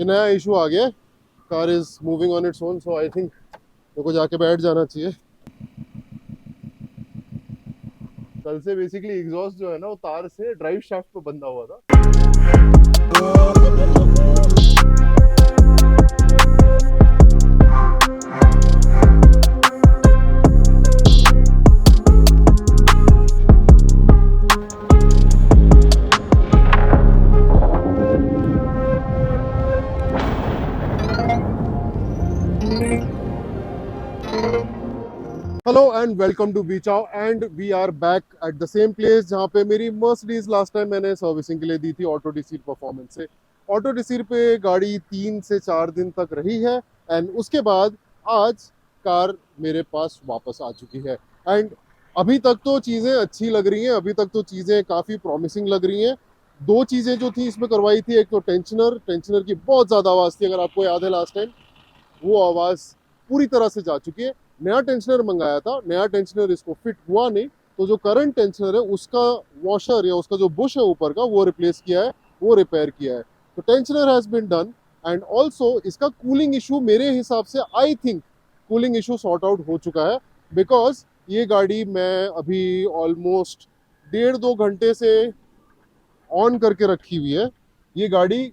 ये नया इशू आ गया। Car is moving on its own, so I think मेरे को जाके बैठ जाना चाहिए। कल से बेसिकली एग्जॉस्ट जो है ना, वो तार से ड्राइव शाफ्ट पे बंधा हुआ था। Hello and welcome to beach out and we are back at the same place जहाँ पे मेरी मर्सिडीज लास्ट टाइम मैंने सर्विसिंग के लिए दी थी ऑटो डिसीर परफॉर्मेंस से। ऑटो डिसीर पे गाड़ी 3 से 4 दिन तक रही है एंड उसके बाद आज कार मेरे पास वापस आ चुकी है। एंड अभी तक तो चीज़ें अच्छी लग रही हैं, अभी तक तो चीज़ें काफ़ी प्रॉमिसिंग लग रही हैं। दो चीज़ें जो थी इसमें करवाई थी, एक तो टेंशनर की बहुत ज़्यादा आवाज़ थी, अगर आपको याद है लास्ट टाइम। वो आवाज़ पूरी तरह से जा चुकी है। नया टेंशनर मंगाया था, नया टेंशनर इसको फिट हुआ नहीं, तो जो करंट टेंशनर है उसका वॉशर या उसका जो बुश है ऊपर का वो रिप्लेस किया है, वो रिपेयर किया है। तो tensioner has been done and also इसका कूलिंग इशू मेरे हिसाब से I think cooling issue sort out हो चुका है। बिकॉज ये गाड़ी मैं अभी ऑलमोस्ट 1.5-2 घंटे से ऑन करके रखी हुई है। ये गाड़ी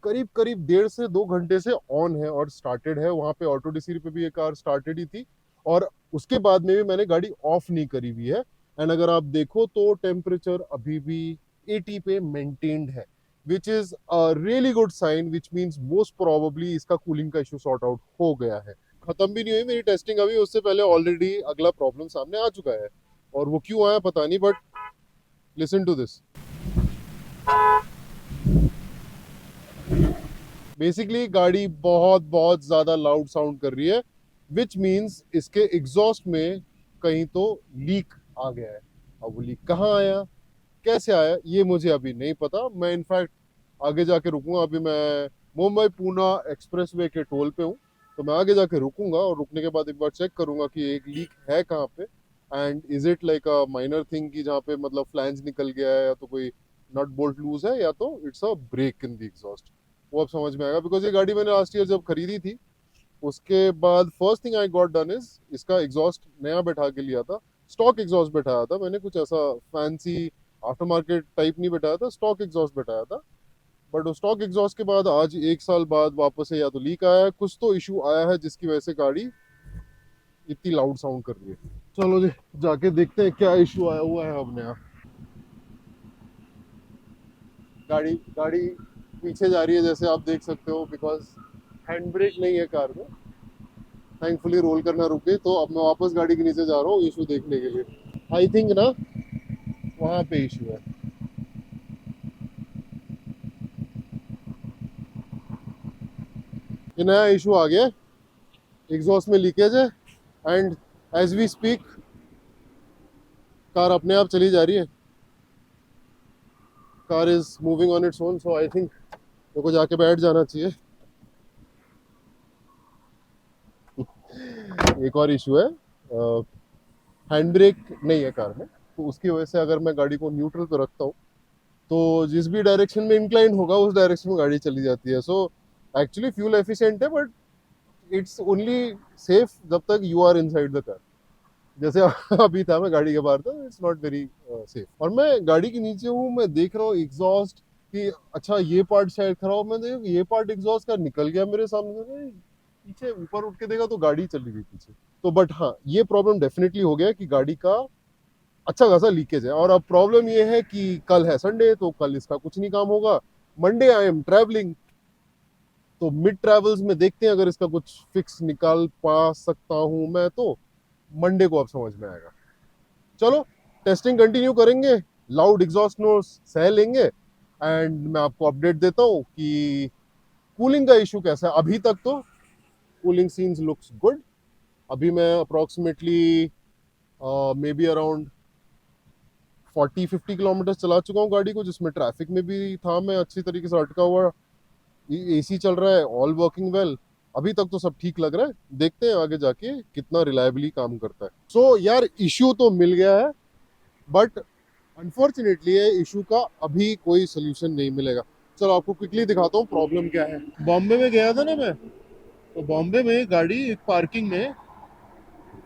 करीब करीब 1.5 से 2 घंटे से ऑन है और स्टार्टेड है। वहां पे ऑटो डिसीर पे भी ये कार स्टार्टेड ही थी और उसके बाद में भी मैंने गाड़ी ऑफ नहीं करी हुई है। एंड अगर आप देखो तो टेम्परेचर अभी भी 80 पे मेंटेन्ड है, which is a really good sign, which means most probably इसका कूलिंग का इशू सॉर्ट आउट हो गया है। खत्म भी नहीं हुई मेरी टेस्टिंग अभी, उससे पहले ऑलरेडी अगला प्रॉब्लम सामने आ चुका है और वो क्यों आया पता नहीं, but listen to this. Basically गाड़ी बहुत बहुत ज्यादा लाउड साउंड कर रही है, विच मीन्स इसके एग्जॉस्ट में कहीं तो लीक आ गया है। अब वो लीक कहाँ आया, कैसे आया, ये मुझे अभी नहीं पता। मैं इनफैक्ट आगे जाके रुकूंगा। अभी मैं मुंबई पूना एक्सप्रेस वे के टोल पे हूँ, तो मैं आगे जाके रुकूंगा और रुकने के बाद एक बार चेक करूंगा कि एक लीक है कहाँ पे and is it like a minor thing की जहाँ पे मतलब फ्लैंज निकल गया है या तो कोई नट बोल्ट लूज है या तो it's a break in the exhaust. वो अब समझ में आएगा। बिकॉज ये गाड़ी मैंने लास्ट ईयर जब खरीदी थी उसके बाद first thing I got done is इसका एग्जॉस्ट नया बैठा के लिया था। स्टॉक एग्जॉस्ट बैठाया था मैंने, कुछ ऐसा फैंसी आफ्टर मार्केट टाइप नहीं बैठाया था, स्टॉक एग्जॉस्ट बैठाया था। बट उस स्टॉक एग्जॉस्ट के बाद आज 1 साल बाद वापस से या तो लीक आया है, कुछ तो इशू आया है जिसकी वजह से गाड़ी इतनी लाउड साउंड कर रही है। चलो जी जाके देखते हैं क्या इशू आया हुआ है अब नया। गाड़ी गाड़ी पीछे जा रही है जैसे आप देख सकते हो, बिकॉज हैंड ब्रेक नहीं है कार में। थैंकफुली रोल करना रुक गई, तो अब मैं वापस गाड़ी के नीचे जा रहा हूँ इशू देखने के लिए। आई थिंक ना वहाँ पे इशू है। ये नया इशू आ गया, एग्जॉस्ट में लीकेज है and as we speak car अपने आप चली जा रही है। Car is moving on its own, so I think मेरे को जाके बैठ जाना चाहिए। एक और इशू है, हैंड ब्रेक नहीं है कार में, तो उसकी वजह से अगर मैं गाड़ी को न्यूट्रल पे रखता हूँ तो जिस भी डायरेक्शन में इंक्लाइन होगा उस डायरेक्शन में गाड़ी चली जाती है। सो एक्चुअली फ्यूल एफिशिएंट है, बट इट्स ओनली सेफ जब तक you are inside the car. जैसे अभी था मैं गाड़ी के बाहर था, इट्स नॉट वेरी सेफ। और मैं गाड़ी के नीचे हूँ, मैं देख रहा हूँ एग्जॉस्ट कि अच्छा ये पार्ट शायद खराब, मैं देख ये पार्ट एग्जॉस्ट का निकल गया मेरे सामने से। पीछे ऊपर उठ के देखा तो गाड़ी चली गई पीछे। तो बट हाँ, ये प्रॉब्लम डेफिनेटली हो गया कि गाड़ी का अच्छा खासा लीकेज है। और अब प्रॉब्लम ये है कि कल है संडे, तो कल इसका कुछ नहीं काम होगा। मंडे आई एम ट्रैवलिंग, तो मिड ट्रैवल्स में देखते हैं अगर इसका कुछ फिक्स निकाल पा सकता हूं मैं तो मंडे को अब समझ में आएगा। चलो टेस्टिंग कंटिन्यू करेंगे, लाउड एग्जॉस्ट नोट्स सह लेंगे एंड मैं आपको अपडेट देता हूँ कि कूलिंग का इशू कैसा है। अभी तक तो कूलिंग सीन्स लुक्स गुड। अभी मैं approximately may be around 40-50 kilometre चला चुका हूँ गाड़ी को, जिसमें ट्रैफिक में भी था मैं अच्छी तरीके से अटका हुआ। एसी चल रहा है, ऑल वर्किंग वेल। अभी तक तो सब ठीक लग रहा है, देखते हैं आगे जाके कितना रिलायबली काम करता है। सो यार इश्यू तो मिल गया है, बट अनफॉर्चुनेटली ये इशू का अभी कोई सोल्यूशन नहीं मिलेगा। चलो आपको क्विकली दिखाता हूँ प्रॉब्लम क्या है। बॉम्बे में गया था ना मैं, तो बॉम्बे में गाड़ी एक पार्किंग में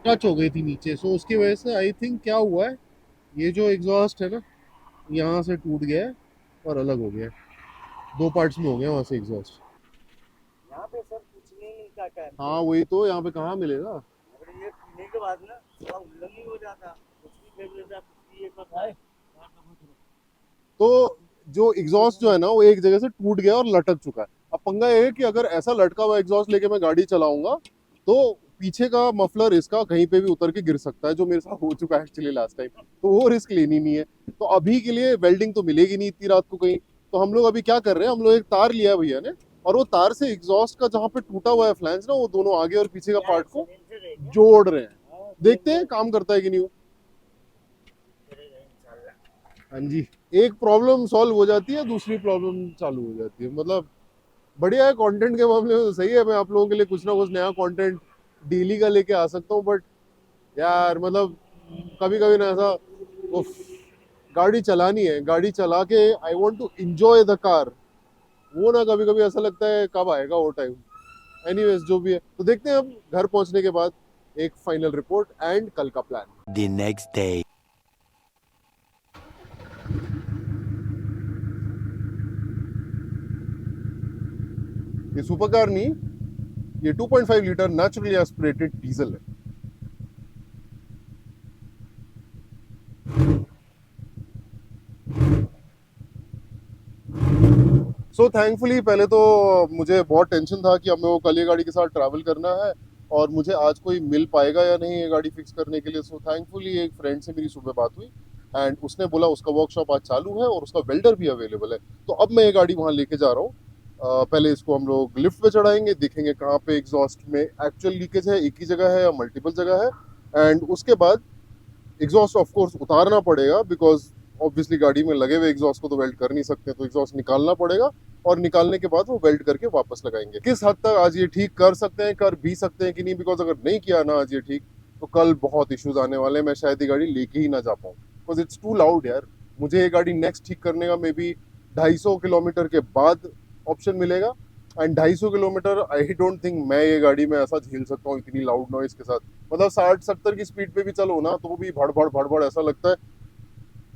टच हो गई थी नीचे, सो उसकी वजह से आई थिंक क्या हुआ है, ये जो एग्जॉस्ट है ना, यहाँ से टूट गया है और अलग हो गया है, दो पार्ट्स में हो गया वहां से एग्जॉस्ट। यहाँ पे सर कुछ नहीं मिलता टाइम पे। हाँ वही तो, यहाँ पे कहाँ मिलेगा। अगर ये पीने के बाद ना थोड़ा उल्लंघन ही हो जाता, कुछ भी फेंक देता, कुछ भी ये करता है। तो जो एग्जॉस्ट जो है ना वो एक जगह से टूट गया और लटक चुका है। अब पंगा ये है कि अगर ऐसा लटका हुआ एग्जॉस्ट लेके मैं गाड़ी चलाऊंगा तो पीछे का मफलर इसका कहीं पे भी उतर के गिर सकता है, जो मेरे साथ हो चुका है एक्चुअली लास्ट टाइम। तो वो रिस्क लेनी नहीं है। तो अभी के लिए वेल्डिंग तो मिलेगी नहीं इतनी रात को कहीं। तो हम लोग अभी क्या कर रहे हैं, हम लोग एक तार लिया है भैया ने, और वो तार से एग्जॉस्ट का जहाँ पे टूटा हुआ है फ्लैंज ना, वो दोनों आगे और पीछे का पार्ट को जोड़ रहे हैं। देखते हैं काम करता है कि नहीं वो। हाँ जी, एक प्रॉब्लम सॉल्व हो जाती है, दूसरी प्रॉब्लम चालू हो जाती है। मतलब बढ़िया है, कंटेंट के मामले में तो सही है। मैं आप लोगों के लिए कुछ ना कुछ नया कंटेंट डेली का लेके आ सकता हूँ, बट यार मतलब कभी कभी ना ऐसा, उफ, गाड़ी चलानी है, गाड़ी चला के I want to enjoy the car, वो ना कभी कभी ऐसा लगता है कब आएगा वो टाइम। एनीवेज जो भी है, तो देखते हैं अब घर पहुंचने के बाद एक फाइनल रिपोर्ट एंड कल का प्लान। The next day. ये सुपर कार नहीं, ये 2.5 लीटर नेचुरली एस्पिरेटेड डीजल है। सो थैंकफुली पहले तो मुझे बहुत टेंशन था कि अब मेरे को कल ये गाड़ी के साथ ट्रैवल करना है और मुझे आज कोई मिल पाएगा या नहीं ये गाड़ी फिक्स करने के लिए। सो थैंकफुली एक फ्रेंड से मेरी सुबह बात हुई एंड उसने बोला उसका वर्कशॉप आज चालू है और उसका वेल्डर भी अवेलेबल है। तो अब मैं ये गाड़ी वहाँ लेके जा रहा हूँ। पहले इसको हम लोग लिफ्ट पे चढ़ाएंगे, देखेंगे कहाँ पे एग्जॉस्ट में एक्चुअल लीकेज है, एक ही जगह है या मल्टीपल जगह है। एंड उसके बाद एग्जॉस्ट ऑफ कोर्स उतारना पड़ेगा, बिकॉज ऑब्वियसली गाड़ी में लगे हुए एग्जॉस्ट को तो वेल्ड कर नहीं सकते, तो एग्जॉस्ट निकालना पड़ेगा और निकालने के बाद वो वेल्ड करके वापस लगाएंगे। किस हद तक आज ये ठीक कर सकते हैं, कर भी सकते हैं कि नहीं, बिकॉज अगर नहीं किया ना आज ये ठीक, तो कल बहुत इश्यूज आने वाले हैं। मैं शायद ये गाड़ी लेके ही ना जा पाऊँ, बिकॉज इट्स टू लाउड यार। मुझे ये गाड़ी नेक्स्ट ठीक करने का मे बी 250 किलोमीटर के बाद ऑप्शन मिलेगा। And 250 kilometre I don't think मैं ये गाड़ी में ऐसा झेल सकता हूँ इतनी लाउड नॉइज के साथ। मतलब 60-70 की स्पीड पे भी चलो ना तो भी भड़बड़ भड़बड़ ऐसा लगता है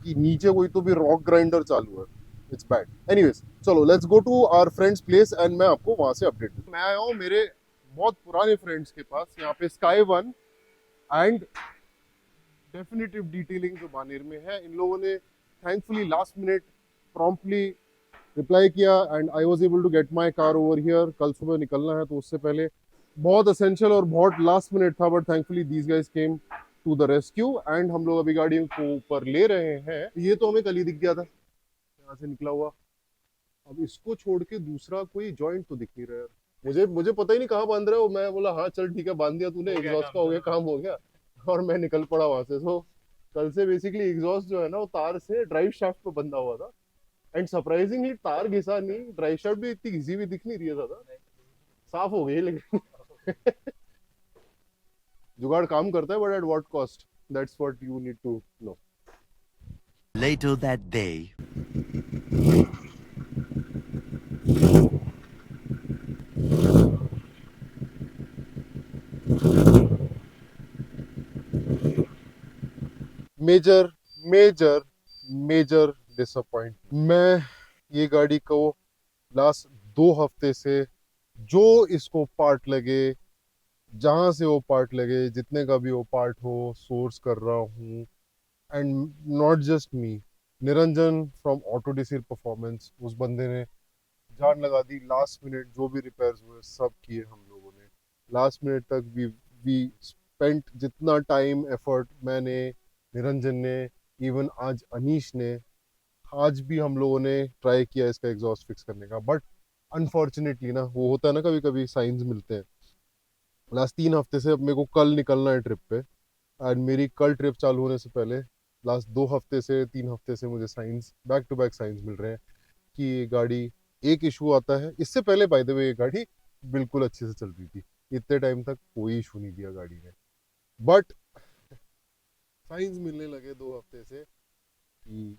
कि नीचे कोई तो भी रॉक ग्राइंडर चालू है। It's bad. एनीवेज चलो let's go to our friends place and मैं आपको वहां से अपडेट दूँ। मैं आया हूँ मेरे बहुत पुराने फ्रेंड्स के पास, यहाँ पे Sky One and definitive detailing जो बानेर में है। इन लोगों ने thankfully last minute promptly reply किया and I was able to get my car over here. कल सुबह निकलना है तो उससे पहले बहुत असेंशियल और बहुत लास्ट मिनट था, but thankfully these guys came to the rescue and हम लोग अभी गाड़ी को ऊपर ले रहे हैं। ये तो हमें कल ही दिख गया था यहाँ से निकला हुआ। अब इसको छोड़ के दूसरा कोई जॉइंट तो दिख नहीं रहा है। मुझे मुझे पता ही नहीं कहाँ बांध रहे हो। मैं बोला हाँ चल ठीक है बांध दिया तूने, एग्जॉस्ट का हो गया काम हो गया, और मैं निकल पड़ा वहां से। सो कल से बेसिकली एग्जॉस्ट जो है ना वो तार से ड्राइव शाफ्ट पे बंधा हुआ था एंड सरप्राइजिंगली तार घिसा नहीं, ड्राइव शाफ्ट भी इतनी घिसी हुई दिख नहीं रही है ज्यादा, साफ हो गई लेकिन जुगाड़ काम करता है, but at what cost, that's what you need to know. Later that day. Major major major disappoint. मैं ये गाड़ी को लास्ट 2 हफ्ते से जो इसको पार्ट लगे, जहां से वो पार्ट लगे, जितने का भी वो पार्ट हो, सोर्स कर रहा हूँ। And not just me, Niranjan from auto DC performance, उस बंदे ने जान लगा दी। लास्ट मिनट जो भी रिपेयर्स हुए सब किए हम लोगों ने लास्ट मिनट तक। वी स्पेंट जितना टाइम एफर्ट मैंने, निरंजन ने, इवन आज अनीश ने, आज भी हम लोगों ने ट्राई किया इसका एग्जॉस्ट फिक्स करने का, बट अनफॉर्चुनेटली ना वो होता है ना कभी कभी साइंस मिलते हैं। लास्ट 3 हफ्ते से अब मेरे को कल निकलना है ट्रिप पे एंड मेरी कल ट्रिप चालू होने से पहले लास्ट 2 हफ्ते से 3 हफ्ते से मुझे signs back to back signs मिल रहे हैं कि ये गाड़ी एक इशू आता है। इससे पहले बाय द वे ये गाड़ी बिल्कुल अच्छे से चल रही थी, इतने टाइम तक कोई इशू नहीं दिया गाड़ी ने, बट साइंस मिलने लगे 2 हफ्ते से कि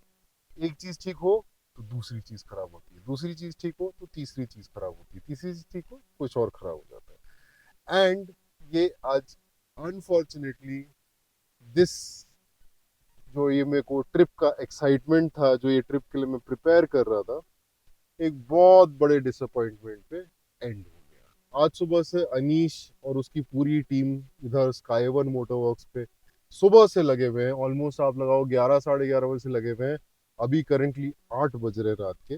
एक चीज ठीक हो तो दूसरी चीज खराब होती है, दूसरी चीज ठीक हो तो तीसरी चीज खराब होती है, तीसरी चीज ठीक हो कुछ और खराब हो जाता है। एंड ये आज अनफॉर्चुनेटली दिस जो ये मेरे को ट्रिप का एक्साइटमेंट था, जो ये ट्रिप के लिए मैं प्रिपेयर कर रहा था, एक बहुत बड़े डिसअपॉइंटमेंट पे एंड हो गया। आज सुबह से अनीश और उसकी पूरी टीम इधर स्काई वन मोटर वर्क्स पे सुबह से लगे हुए हैं, ऑलमोस्ट आप लगाओ 11 साढ़े 11 बजे से लगे हुए हैं। अभी करेंटली 8 बज रहे रात के।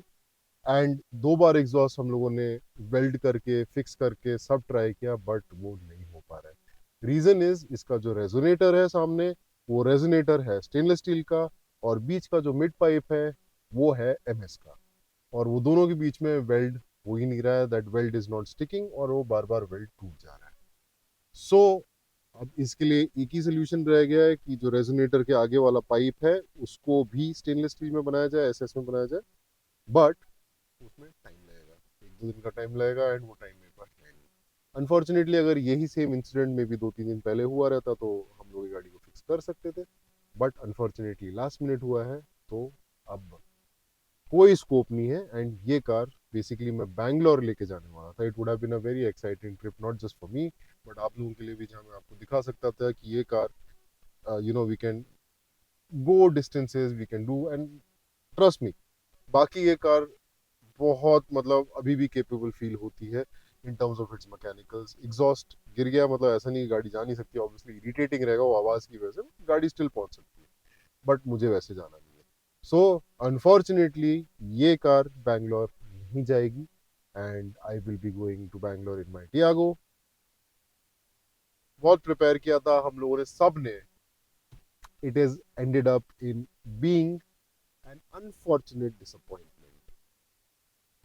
एंड 2 बार एग्जॉस्ट हम लोगों ने वेल्ड करके फिक्स करके सब ट्राई किया, बट वो नहीं हो पा रहा है। रीजन इज इसका जो रेजोनेटर है सामने, वो रेजोनेटर है स्टेनलेस स्टील का, और बीच का जो मिड पाइप है वो है एमएस का, और वो दोनों के बीच में वेल्ड हो ही नहीं रहा है। That weld is not sticking और वो बार बार वेल्ड टूट जा रहा है। सो अब इसके लिए एक ही सोल्यूशन रह गया है कि जो रेजोनेटर के आगे वाला पाइप है उसको भी स्टेनलेस स्टील में बनाया जाए, एसएस में बनाया जाए, बट उसमें टाइम लगेगा, 1-2 दिन का टाइम लगेगा, एंड वो टाइम मेरे पास है नहीं। अनफॉर्चुनेटली अगर यही सेम इंसिडेंट में भी 2-3 दिन पहले हुआ रहता तो हम लोग गाड़ी को फिक्स कर सकते थे, बट अनफॉर्चुनेटली लास्ट मिनट हुआ है, तो अब कोई स्कोप नहीं है। एंड ये कार बेसिकली मैं बैंगलोर लेके जाने वाला था। It would have been a very exciting trip, not just for me but आप लोगों के लिए भी, जहाँ मैं आपको दिखा सकता था कि ये car we can go distances, we can do, and trust me, बाकी ये कार बहुत मतलब अभी भी केपेबल फील होती है in terms of its mechanicals. Exhaust गिर गया मतलब ऐसा नहीं गाड़ी जा नहीं सकती, ऑब्वियसली इरिटेटिंग रहेगा वो आवाज की वजह से, गाड़ी स्टिल पहुंच सकती है, बट मुझे वैसे जाना नहीं है। सो अनफॉर्चुनेटली ये कार बैंगलोर नहीं जाएगी, and I will be going to Bangalore in my Tiago. बहुत प्रिपेयर किया था हम लोगों ने सब ने, it is ended up in being an unfortunate disappointment.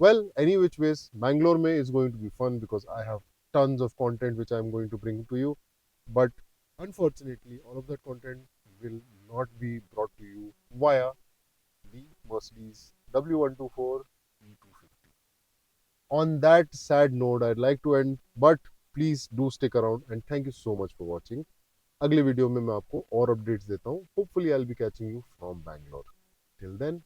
Well, any which ways, Bangalore May is going to be fun because I have tons of content which I'm going to bring to you. But unfortunately, all of that content will not be brought to you via the Mercedes W124 E250. On that sad note, I'd like to end, but please do stick around and thank you so much for watching. अगले video में मैं आपको और updates देता हूँ. Hopefully, I'll be catching you from Bangalore. Till then,